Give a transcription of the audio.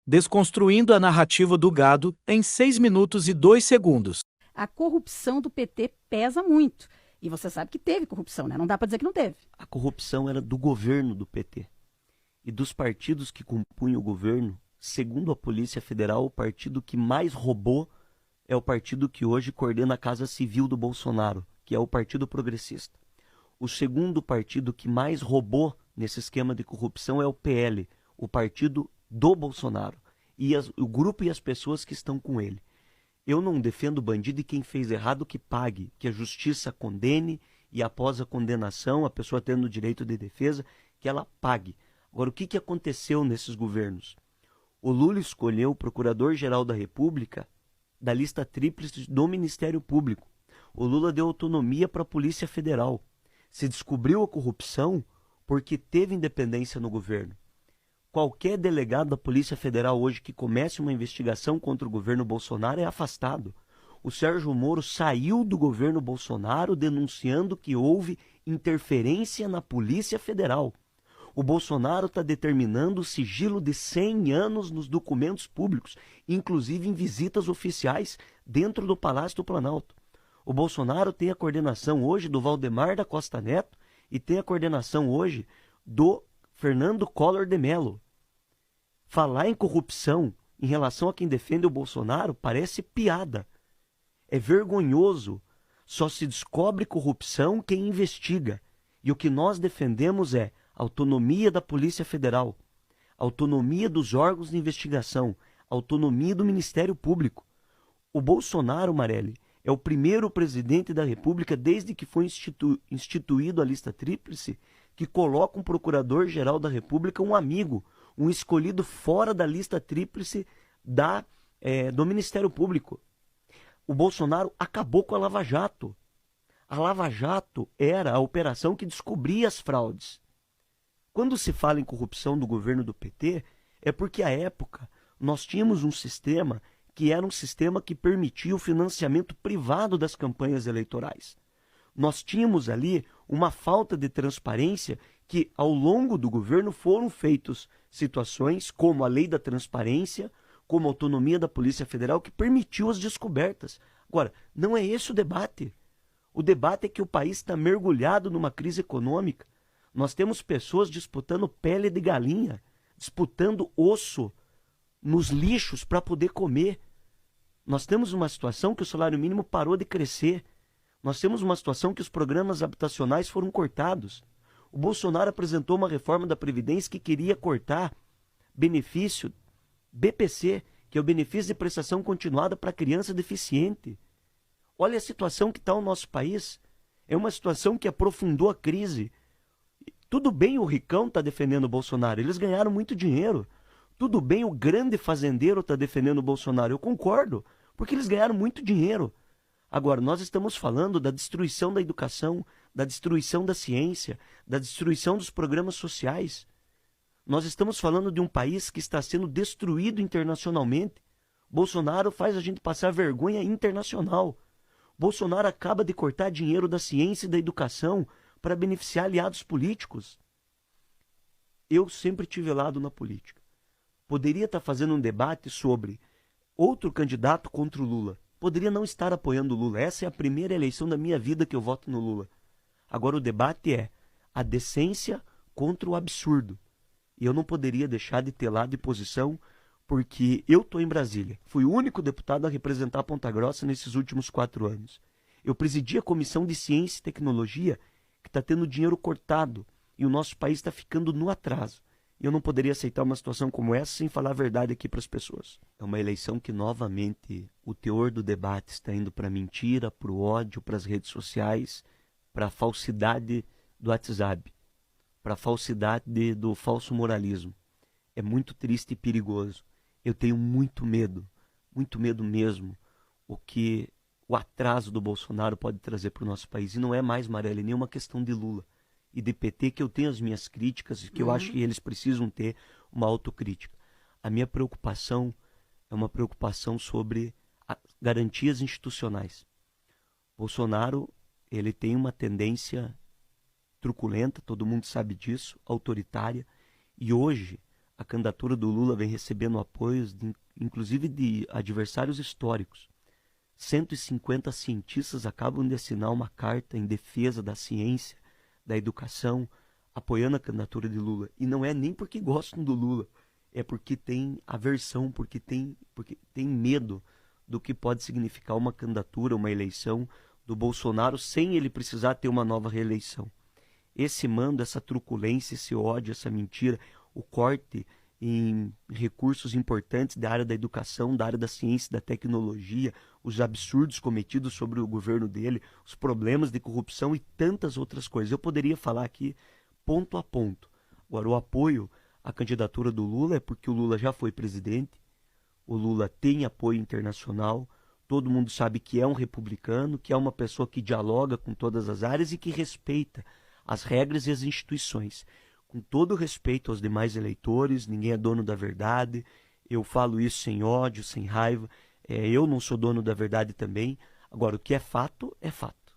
desconstruindo a narrativa do gado em 6 minutos e 2 segundos. A corrupção do PT pesa muito. E você sabe que teve corrupção, né? Não dá para dizer que não teve. A corrupção era do governo do PT. E dos partidos que compunham o governo, segundo a Polícia Federal, o partido que mais roubou é o partido que hoje coordena a Casa Civil do Bolsonaro, que é o Partido Progressista. O segundo partido que mais roubou nesse esquema de corrupção é o PL, o partido do Bolsonaro, e o grupo e as pessoas que estão com ele. Eu não defendo bandido e quem fez errado que pague, que a justiça condene e após a condenação, a pessoa tendo o direito de defesa, que ela pague. Agora, o que aconteceu nesses governos? O Lula escolheu o Procurador-Geral da República da lista tríplice do Ministério Público. O Lula deu autonomia para a Polícia Federal. Se descobriu a corrupção porque teve independência no governo. Qualquer delegado da Polícia Federal hoje que comece uma investigação contra o governo Bolsonaro é afastado. O Sérgio Moro saiu do governo Bolsonaro denunciando que houve interferência na Polícia Federal. O Bolsonaro está determinando o sigilo de 100 anos nos documentos públicos, inclusive em visitas oficiais dentro do Palácio do Planalto. O Bolsonaro tem a coordenação hoje do Valdemar da Costa Neto e tem a coordenação hoje do Fernando Collor de Mello. Falar em corrupção em relação a quem defende o Bolsonaro parece piada. É vergonhoso. Só se descobre corrupção quem investiga. E o que nós defendemos é autonomia da Polícia Federal, autonomia dos órgãos de investigação, autonomia do Ministério Público. O Bolsonaro, Marelli, é o primeiro presidente da República desde que foi instituído a lista tríplice que coloca um procurador-geral da República, um amigo, um escolhido fora da lista tríplice do Ministério Público. O Bolsonaro acabou com a Lava Jato. A Lava Jato era a operação que descobria as fraudes. Quando se fala em corrupção do governo do PT, é porque à época nós tínhamos um sistema que era um sistema que permitia o financiamento privado das campanhas eleitorais. Nós tínhamos ali uma falta de transparência que, ao longo do governo, foram feitas situações como a lei da transparência, como a autonomia da Polícia Federal, que permitiu as descobertas. Agora, não é esse o debate. O debate é que o país está mergulhado numa crise econômica. Nós temos pessoas disputando pele de galinha, disputando osso nos lixos para poder comer. Nós temos uma situação que o salário mínimo parou de crescer. Nós temos uma situação que os programas habitacionais foram cortados. O Bolsonaro apresentou uma reforma da Previdência que queria cortar benefício BPC, que é o benefício de prestação continuada para criança deficiente. Olha a situação que está o nosso país. É uma situação que aprofundou a crise. Tudo bem o ricão está defendendo o Bolsonaro, eles ganharam muito dinheiro. Tudo bem o grande fazendeiro está defendendo o Bolsonaro, eu concordo, porque eles ganharam muito dinheiro. Agora, nós estamos falando da destruição da educação, da destruição da ciência, da destruição dos programas sociais. Nós estamos falando de um país que está sendo destruído internacionalmente. Bolsonaro faz a gente passar vergonha internacional. Bolsonaro acaba de cortar dinheiro da ciência e da educação para beneficiar aliados políticos. Eu sempre tive lado na política. Poderia estar fazendo um debate sobre outro candidato contra o Lula. Poderia não estar apoiando o Lula. Essa é a primeira eleição da minha vida que eu voto no Lula. Agora o debate é a decência contra o absurdo. E eu não poderia deixar de ter lado de posição, porque eu estou em Brasília. Fui o único deputado a representar Ponta Grossa nesses últimos 4 anos. Eu presidi a Comissão de Ciência e Tecnologia, que está tendo dinheiro cortado, e o nosso país está ficando no atraso. E eu não poderia aceitar uma situação como essa sem falar a verdade aqui para as pessoas. É uma eleição que, novamente, o teor do debate está indo para a mentira, para o ódio, para as redes sociais, para a falsidade do WhatsApp, para a falsidade do falso moralismo. É muito triste e perigoso. Eu tenho muito medo mesmo, o que o atraso do Bolsonaro pode trazer para o nosso país. E não é mais, Marelli, nenhuma questão de Lula e de PT, que eu tenho as minhas críticas e que eu acho que eles precisam ter uma autocrítica. A minha preocupação é uma preocupação sobre garantias institucionais. Bolsonaro, ele tem uma tendência truculenta, todo mundo sabe disso, autoritária, e hoje a candidatura do Lula vem recebendo apoios, inclusive de adversários históricos. 150 cientistas acabam de assinar uma carta em defesa da ciência, da educação, apoiando a candidatura de Lula. E não é nem porque gostam do Lula, é porque tem aversão, porque tem medo do que pode significar uma candidatura, uma eleição do Bolsonaro sem ele precisar ter uma nova reeleição. Esse mando, essa truculência, esse ódio, essa mentira, o corte em recursos importantes da área da educação, da área da ciência, da tecnologia, os absurdos cometidos sobre o governo dele, os problemas de corrupção e tantas outras coisas. Eu poderia falar aqui ponto a ponto. Agora, o apoio à candidatura do Lula é porque o Lula já foi presidente, o Lula tem apoio internacional, todo mundo sabe que é um republicano, que é uma pessoa que dialoga com todas as áreas e que respeita as regras e as instituições. Com todo respeito aos demais eleitores, ninguém é dono da verdade, eu falo isso sem ódio, sem raiva, eu não sou dono da verdade também. Agora, o que é fato, é fato.